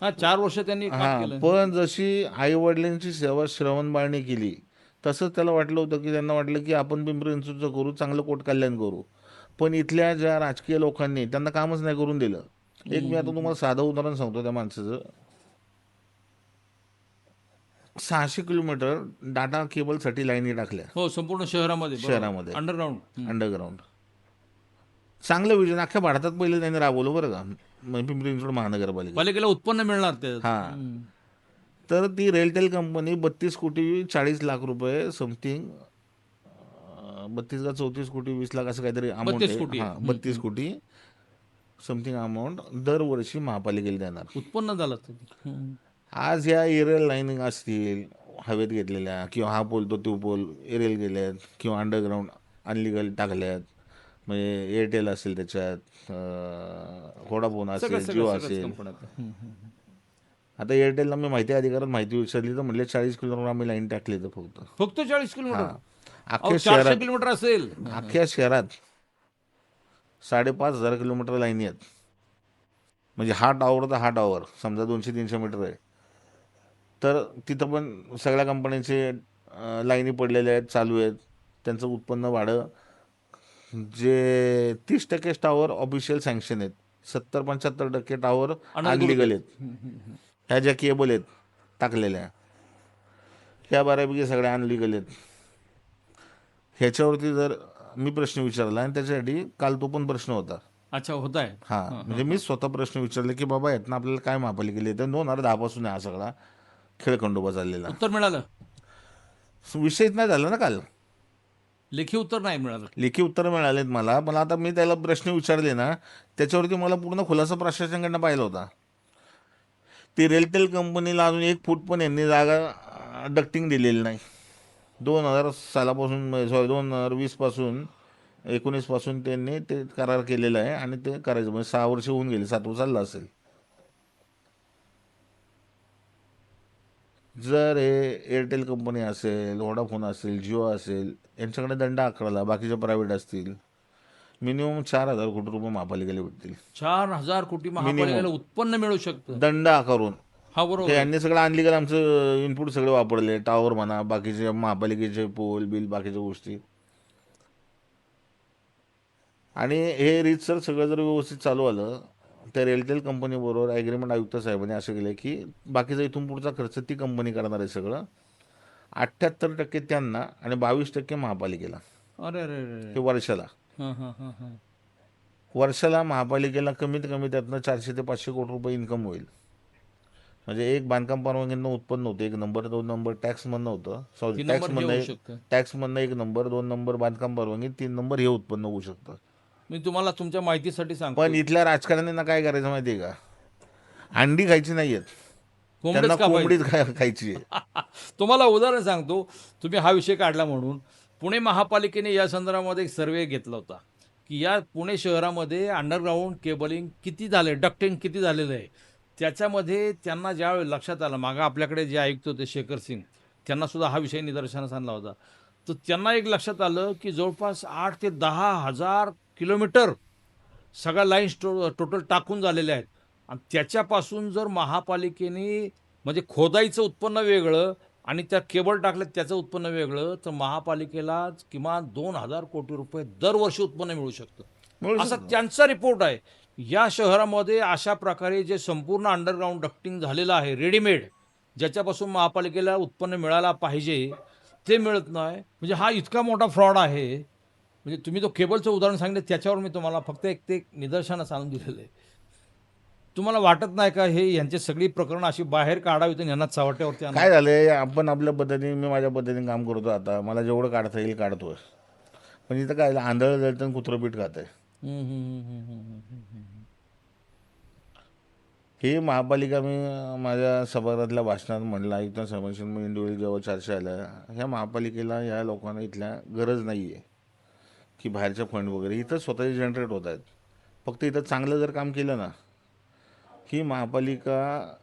हा, 4 वर्ष त्यांनी काम हां, केलं. पण जशी आईवडिलांची सेवा श्रवण बाळने केली तसंच त्याला वाटलं होतं की त्यांना वाटलं की आपण पिंपरी चिंचवडचं करू, चांगलं कोट कल्याण करू, पण इथल्या ज्या राजकीय लोकांनी त्यांना कामच नाही करून दिलं. एक मी आता तुम्हाला साधं उदाहरण सांगतो त्या माणसाचं. 600 किलोमीटर डाटा केबलसाठी लाईनी टाकल्या हो, संपूर्ण शहरामध्ये. शहरामध्ये अंडरग्राऊंड. अंडरग्राऊंड. चांगलं विजन अख्ख्या भारतात पहिले त्यांनी राबवलं बरं का, म्हणजे पिंपरी चिंचवड महानगरपालिका. पालिकेला उत्पन्न मिळणार ते. हां. तर ती रेलटेल कंपनी 32 कोटी 40 लाख रुपये समथिंग, 32 का 34 कोटी 20 लाख असं काहीतरी अमाऊंट 32 आहे. कोटी. हां, 32 कोटी समथिंग अमाऊंट दरवर्षी महापालिकेला देणार. उत्पन्न झालं ते. आज या एरियल लाईनिंग असतील हवेत घेतलेल्या, किंवा हा पोल तो पोल एरियल गेल्यात, किंवा अंडरग्राऊंड अनलिगल टाकल्यात, म्हणजे एअरटेल असेल त्याच्यात, व्होडाफोन असेल, जिओ असेल. कंपन्या. आता एअरटेलला मी माहिती अधिकारात माहिती विचारली तर म्हणले 40 किलोमीटर आम्ही लाईन टाकली तर फक्त. फक्त 40 किलोमीटर. हां. अख्ख्या 400 शहरात किलोमीटर असेल. अख्ख्या शहरात 5,500 किलोमीटर लाईनी आहेत. म्हणजे हा टॉवर तर हा टॉवर समजा 200-300 मीटर आहे, तर तिथं पण सगळ्या कंपन्यांचे लाईनी पडलेल्या आहेत, चालू आहेत. त्यांचं उत्पन्न वाढं, जे 30% टॉवर ऑफिशियल सँक्शन आहेत, 70-75% टॉवर अनलिगल आहेत. ह्या ज्या केबल आहेत टाकलेल्या, ह्या बऱ्यापैकी सगळ्या अनलिगल आहेत. ह्याच्यावरती जर मी प्रश्न विचारला, आणि त्याच्यासाठी काल तो पण प्रश्न होता. अच्छा, होत आहे. हां, म्हणजे मी स्वतः प्रश्न विचारले की बाबा यातनं आपल्याला काय महापालिकेला येतं. 2010 पासून हा सगळा खेळखंडोबा चाललेला. उत्तर मिळालं? विषयच नाही झाला ना काल. लेखी उत्तर नाही मिळालं. लेखी उत्तरं मिळालेत मला, पण आता मी त्याला प्रश्न विचारले ना, त्याच्यावरती मला पूर्ण खुलासा प्रशासनाकडनं पाहिला होता. ती रेलटेल कंपनीला अजून 1 फूट पण यांनी जागा डक्टिंग दिलेली नाही. 2000 सालापासून, सॉरी 2020 पासून 19 पासून त्यांनी ते करार केलेला आहे, आणि ते करायचं म्हणजे 6 वर्ष होऊन गेली, 7वं चाललं असेल. जर हे एअरटेल कंपनी असेल, व्होडाफोन असेल, जिओ असेल, यांच्याकडे दंड आकारला, बाकीचे प्रायव्हेट असतील, मिनिमम 4,000 कोटी रुपये महापालिकेला भेटतील 4,000 कोटी महापालिकेला उत्पन्न मिळू शकतं. दंड आकारून. हा, बरोबर. ते यांनी सगळं अनलिगल आमचं इनपुट सगळे वापरले, टॉवर म्हणा, बाकीचे महापालिकेचे पोल बिल, बाकीच्या गोष्टी. आणि हे रीतसर सगळं जर व्यवस्थित चालू आलं, तर रेलटेल कंपनीबरोबर ॲग्रीमेंट आयुक्त साहेबांनी असं केलं की बाकीचा इथून पुढचा खर्च ती कंपनी करणार आहे सगळं. 78% त्यांना आणि 22% महापालिकेला. अरे अरे अरे. हे वर्षाला. वर्षाला महापालिकेला कमीत कमी त्यातनं 400 ते 500 कोटी रुपये इन्कम होईल. म्हणजे एक बांधकाम परवानगीनं उत्पन्न होतं 1 नंबर, 2 नंबर टॅक्समधनं होतं, सॉरी टॅक्समधनं 1 नंबर, 2 नंबर बांधकाम परवानगी, 3 नंबर हे उत्पन्न होऊ शकतं. मी तुम्हाला तुमच्या माहितीसाठी सांगतो, पण इथल्या राजकारण्यांना काय करायचं माहिती आहे का, अंडी खायची नाही आहेत, त्यांना कोंबडीच कोंबडीच खायची आहे. तुम्हाला उदाहरण सांगतो, तुम्ही हा विषय काढला म्हणून. पुणे महापालिकेने या संदर्भामध्ये एक सर्वे घेतला होता की या पुणे शहरामध्ये अंडरग्राऊंड केबलिंग किती झाले, डक्टिंग किती झालेलं आहे. त्याच्यामध्ये त्यांना ज्यावेळी लक्षात आलं, मागं आपल्याकडे जे आयुक्त होते शेखर सिंग, त्यांना सुद्धा हा विषय निदर्शनास आणला होता. तर त्यांना एक लक्षात आलं की जवळपास 8 ते 10,000 किलोमीटर सगळ्या लाईन्स टोटल टाकून झालेल्या आहेत. आणि त्याच्यापासून जर महापालिकेने, म्हणजे खोदाईचं उत्पन्न वेगळं आणि त्या केबल टाकल्यात त्याचं उत्पन्न वेगळं, तर महापालिकेला किमान 2,000 कोटी रुपये दरवर्षी उत्पन्न मिळू शकतं, असा त्यांचा रिपोर्ट आहे. या शहरामध्ये अशा प्रकारे जे संपूर्ण अंडरग्राऊंड डक्टिंग झालेलं आहे रेडीमेड, ज्याच्यापासून महापालिकेला उत्पन्न मिळायला पाहिजे ते मिळत नाही. म्हणजे हा इतका मोठा फ्रॉड आहे. म्हणजे तुम्ही तो केबलचं उदाहरण सांगितलं, त्याच्यावर मी तुम्हाला फक्त ते निदर्शनास आणून दिलेलं आहे. तुम्हाला वाटत नाही का हे यांची सगळी प्रकरणं अशी बाहेर काढावी तर यांना चव्हाट्यावरती काय झालंय, आपण आपल्या पद्धतीने, मी माझ्या पद्धतीने काम करतो. आता मला जेवढं काढता येईल काढतोय, पण इथं काय आंधळ जळतं कुत्रं पीठ खात आहे. ही महापालिका, मी माझ्या सभागृहातल्या भाषणात म्हणलं, आयुक्त साहेबांशी मी इंडिव्हिज्युअल जेव्हा चर्चा आल्या, ह्या महापालिकेला ह्या लोकांना इथल्या गरज नाही आहे की बाहेरच्या फंड वगैरे, इथं स्वतःचे जनरेट होत आहेत. फक्त इथं चांगलं जर काम केलं ना, ही महापालिका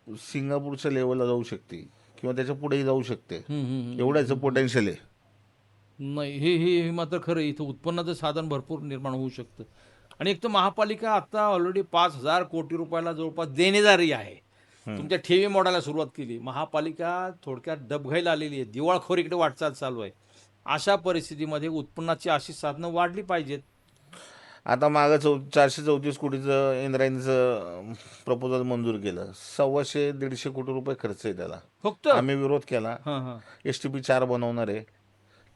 सिंगापूरच्या लेवलला जाऊ शकते किंवा त्याच्या पुढेही जाऊ शकते, एवढ्याचं पोटेन्शियल आहे. नाही, हे मात्र खरं. इथं उत्पन्नाचं साधन भरपूर निर्माण होऊ शकतं. आणि एक तर महापालिका आता ऑलरेडी 5,000 कोटी रुपयाला जवळपास देणेदारी आहे. तुमच्या ठेवी मोडायला सुरुवात केली. महापालिका थोडक्यात डबघाईला आलेली आहे, दिवाळखोरीकडे वाटचाल चालू आहे. अशा परिस्थितीमध्ये उत्पन्नाची अशी साधनं वाढली पाहिजेत. आता मागं 434 कोटीचं इंद्रायणीचं प्रपोजल मंजूर केलं. 125-150 कोटी रुपये खर्च आहे त्याला. फक्त आम्ही विरोध केला. हां हां STP 4 बनवणार आहे.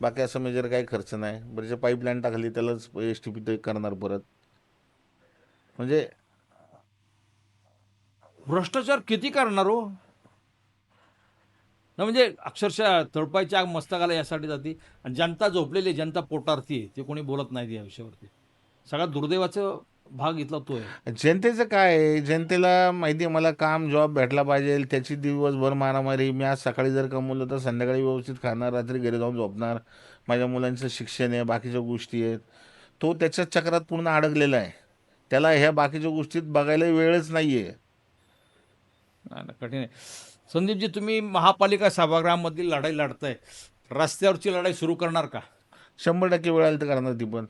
बाकी असं मेजर काही खर्च नाही. बरं, जे पाईपलाईन टाकली त्यालाच STP ते करणार परत. म्हणजे भ्रष्टाचार किती करणार हो ना, म्हणजे अक्षरशः तळपायची आग मस्तकाला यासाठी जाते आणि जनता झोपलेली आहे, जनता पोटारती आहे, ते कोणी बोलत नाही या विषयावरती. सगळ्यात दुर्दैवाचं भाग इथला तो आहे. जनतेचं काय आहे, जनतेला माहिती आहे मला काम जॉब भेटला पाहिजे, त्याची दिवसभर मारामारी. मी आज सकाळी जर कमवलं तर संध्याकाळी व्यवस्थित खाणार, रात्री घरी जाऊन झोपणार. माझ्या मुलांचं शिक्षण आहे, बाकीच्या गोष्टी आहेत. तो त्याच्या चक्रात पूर्ण अडकलेला आहे. त्याला ह्या बाकीच्या गोष्टीत बघायला वेळच नाही आहे. नाही ना, कठीण आहे. संदीपजी, तुम्ही महापालिका सभागृहामधली लढाई लढताय, रस्त्यावरची लढाई सुरू करणार का? 100% वेळ आली तर करणार ती पण.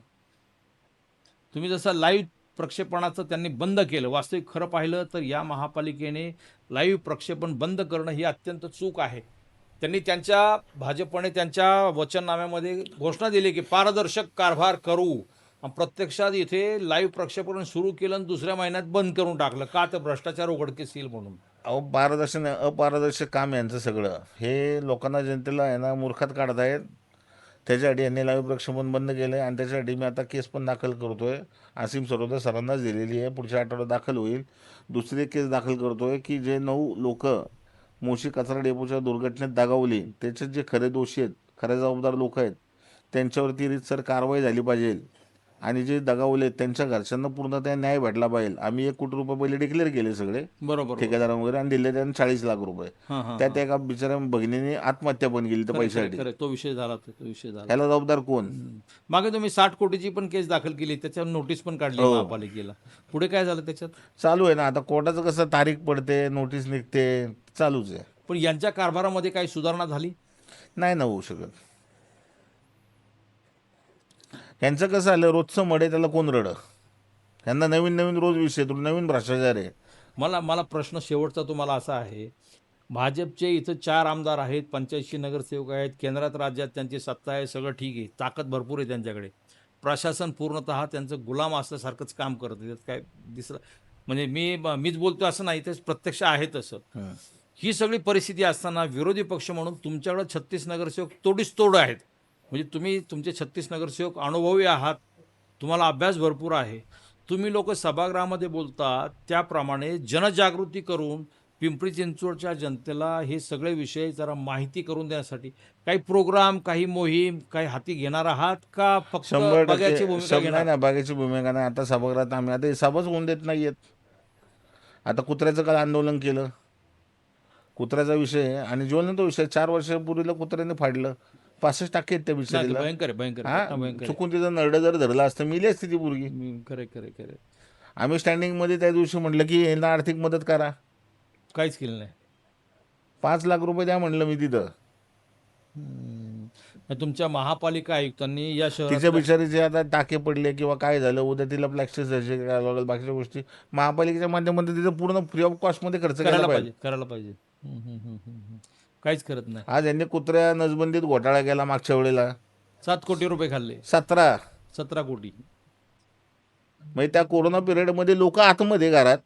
तुम्ही जसं लाईव्ह प्रक्षेपणाचं त्यांनी बंद केलं, वास्तविक खरं पाहिलं तर या महापालिकेने लाईव्ह प्रक्षेपण बंद करणं ही अत्यंत चूक आहे. त्यांनी भाजपने त्यांच्या वचननाम्यामध्ये घोषणा दिली की पारदर्शक कारभार करू, आणि प्रत्यक्षात इथे लाईव्ह प्रक्षेपण सुरू केलं आणि दुसऱ्या महिन्यात बंद करून टाकलं. का? तर भ्रष्टाचार उघडकीस येईल म्हणून. अहो, पारदर्शक नाही, अपारदर्शक काम आहे यांचं सगळं. हे लोकांना, जनतेला आहे ना मूर्खात काढतायत. त्याच्यासाठी यांनी लाईव्ह प्रक्षेपण बंद केलं आहे आणि त्याच्यासाठी मी आता केस पण दाखल करतोय. आसिम सरोदे सरांनाच दिलेली आहे, पुढच्या आठवड्यात दाखल होईल. दुसरी केस दाखल करतोय की जे 9 लोक मोशी कचरा डेपोच्या दुर्घटनेत दगावली, त्याच्यात जे खरे दोषी आहेत, खरे जबाबदार लोक आहेत, त्यांच्यावरती रीतसर कारवाई झाली पाहिजे. आणि जे दगावले त्यांच्या घरच्यांना पूर्ण त्या न्याय भेटला पाहिजे. आम्ही 1 कोटी रुपये पहिले डिक्लेअर केले सगळे बरोबर. ठेकेदारां वगैरे आणि दिले त्यांना 40 लाख रुपये. हां हां त्यात एका बिचाऱ्या भगिनीने आत्महत्या पण केली त्या पैशासाठी. खरं, तो विषय झाला, तो विषय झाला. ह्याला जबाबदार कोण? मागे तुम्ही 60 कोटीची पण केस दाखल केली, त्याच्यावर नोटीस पण काढली हो. महापालिकेला. पुढे काय झालं त्याच्यात? चालू आहे ना आता. कोर्टाचं कसं तारीख पडते, नोटीस निघते, चालूच आहे. पण यांच्या कारभारामध्ये काही सुधारणा झाली? नाही ना होऊ शकत. यांचं कसं आलं, रोजचं मडे त्याला कोण रड. यांना नवीन नवीन रोज विषय, तो नवीन भ्रष्टाचार आहे. मला प्रश्न शेवटचा तुम्हाला असा आहे, भाजपचे इथं 4 आमदार आहेत, 85 नगरसेवक आहेत, केंद्रात राज्यात त्यांची सत्ता आहे, सगळं ठीक आहे, ताकद भरपूर आहे त्यांच्याकडे. प्रशासन पूर्णतः त्यांचं गुलाम असल्यासारखंच काम करतं. त्यात काय दिसलं म्हणजे मीच बोलतो असं नाही, ते प्रत्यक्ष आहे तसं. ही सगळी परिस्थिती असताना विरोधी पक्ष म्हणून तुमच्याकडे 36 नगरसेवक तोडीस तोड आहेत. म्हणजे तुम्ही तुमचे 36 नगरसेवक अनुभवी आहात, तुम्हाला अभ्यास भरपूर आहे. तुम्ही लोक सभागृहामध्ये बोलता त्याप्रमाणे जनजागृती करून पिंपरी चिंचवडच्या जनतेला हे सगळे विषय जरा माहिती करून देण्यासाठी काही प्रोग्राम, काही मोहीम, काही हाती घेणार आहात का फक्त 100% बघायची भूमिका घेणार? नाही, बघायची भूमिका नाही. आता सभागृहात आम्ही आता हिसाबच होऊन देत नाहीयेत. आता कुत्र्याचं काल आंदोलन केलं, कुत्र्याचा विषय आणि ज्वलंत विषय 4 वर्षापूर्वीला कुत्र्याने फाडलं. 65% आहेत त्या नाही, ते बिचारीला. भयंकर आहे, भयंकर आहे, हा, घटना भयंकर आहे. चुकून तिचं नरडं जर धरलं असतं मिली असती ती पोरगी. खरे खरे खरे आम्ही स्टँडिंगमध्ये त्या दिवशी म्हटलं की यांना आर्थिक मदत करा. काहीच केलं नाही. 5 लाख रुपये द्या म्हणलं मी तिथं. तुमच्या महापालिका आयुक्तांनी या तिच्या शहरात बिचारीचे आता टाके पडले किंवा काय झालं, उद्या तिला प्लॅस्टिक सर्जरी करायला लागेल, बाकीच्या गोष्टी महापालिकेच्या माध्यमातून तिथं पूर्ण फ्री ऑफ कॉस्टमध्ये खर्च करायला करायला पाहिजे, पाहिजे. करायला पाहिजे. काहीच करत नाही. आज यांनी कुत्र्या नसबंदीत घोटाळा केला मागच्या वेळेला. 7 कोटी रुपये खाल्ले. 17 कोटी. म्हणजे त्या कोरोना पिरियडमध्ये लोक आतमध्ये घरात,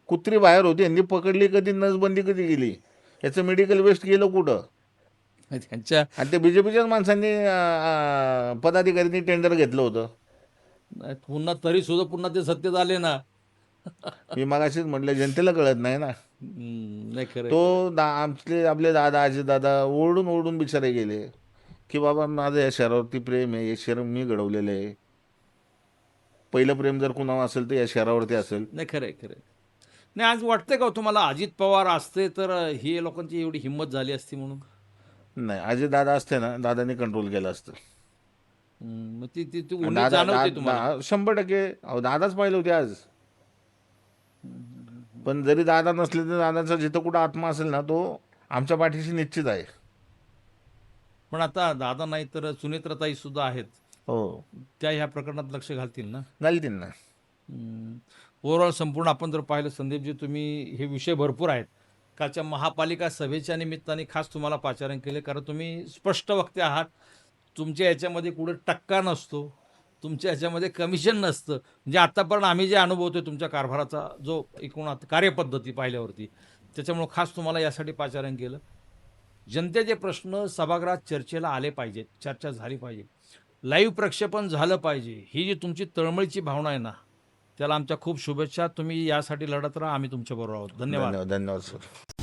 कुत्री बाहेर होती, यांनी पकडली कधी, नसबंदी कधी केली, याचं मेडिकल वेस्ट गेलं कुठं? त्यांच्या आणि ते बीजेपीच्याच माणसांनी पदाधिकाऱ्यांनी टेंडर घेतलं होतं. पुन्हा तरी सुद्धा पुन्हा ते सत्तेत आले ना. मी मगाशीच म्हटलं जनतेला कळत नाही ना. नाही खरं. तो आपले दादा, आजी दादा ओरडून ओरडून बिचारे गेले की बाबा माझं या शहरावरती प्रेम आहे, हे शहर मी घडवलेलं आहे. पहिलं प्रेम जर कुणावर असेल तर या शहरावरती असेल. नाही खरं खरं. नाही, आज वाटतंय का तुम्हाला अजित पवार असते तर ही लोकांची एवढी हिंमत झाली असती म्हणून? नाही, आजी दादा असते ना, दादाने कंट्रोल केलं असतं. मग ती उणीव दादा जाणवते तुम्हाला? 100% अहो दादाच पाहिलं होते आज. पण जरी दादा नसले तर दादाचा जिथं कुठं आत्मा असेल ना, तो आमच्या पाठीशी निश्चित आहे. पण आता दादा नाही तर सुनेत्राताई सुद्धा आहेत, हो, त्या ह्या प्रकरणात लक्ष घालतील ना? घालतील ना. ओव्हरऑल संपूर्ण आपण जर पाहिलं संदीपजी, तुम्ही हे विषय भरपूर आहेत. कालच्या महापालिका सभेच्या निमित्ताने खास तुम्हाला पाचारण केले, कारण तुम्ही स्पष्ट वक्ते आहात. तुमच्या याच्यामध्ये कुठे टक्का नसतो. तुमच्या ह्याच्यामध्ये कमिशन नसतं. म्हणजे आत्तापर्यंत आम्ही जे अनुभवतोय तुमच्या कारभाराचा जो एकूण कार्यपद्धती पाहिल्यावरती, त्याच्यामुळं खास तुम्हाला यासाठी पाचारण केलं. जनतेचे प्रश्न सभागृहात चर्चेला आले पाहिजेत, चर्चा झाली पाहिजे. लाईव्ह प्रक्षेपण झालं पाहिजे. ही जी तुमची तळमळीची भावना आहे ना, त्याला आमच्या खूप शुभेच्छा. तुम्ही यासाठी लढत राहा. आम्ही तुमच्याबरोबर आहोत. धन्यवाद. धन्यवाद, धन्यवाद सर.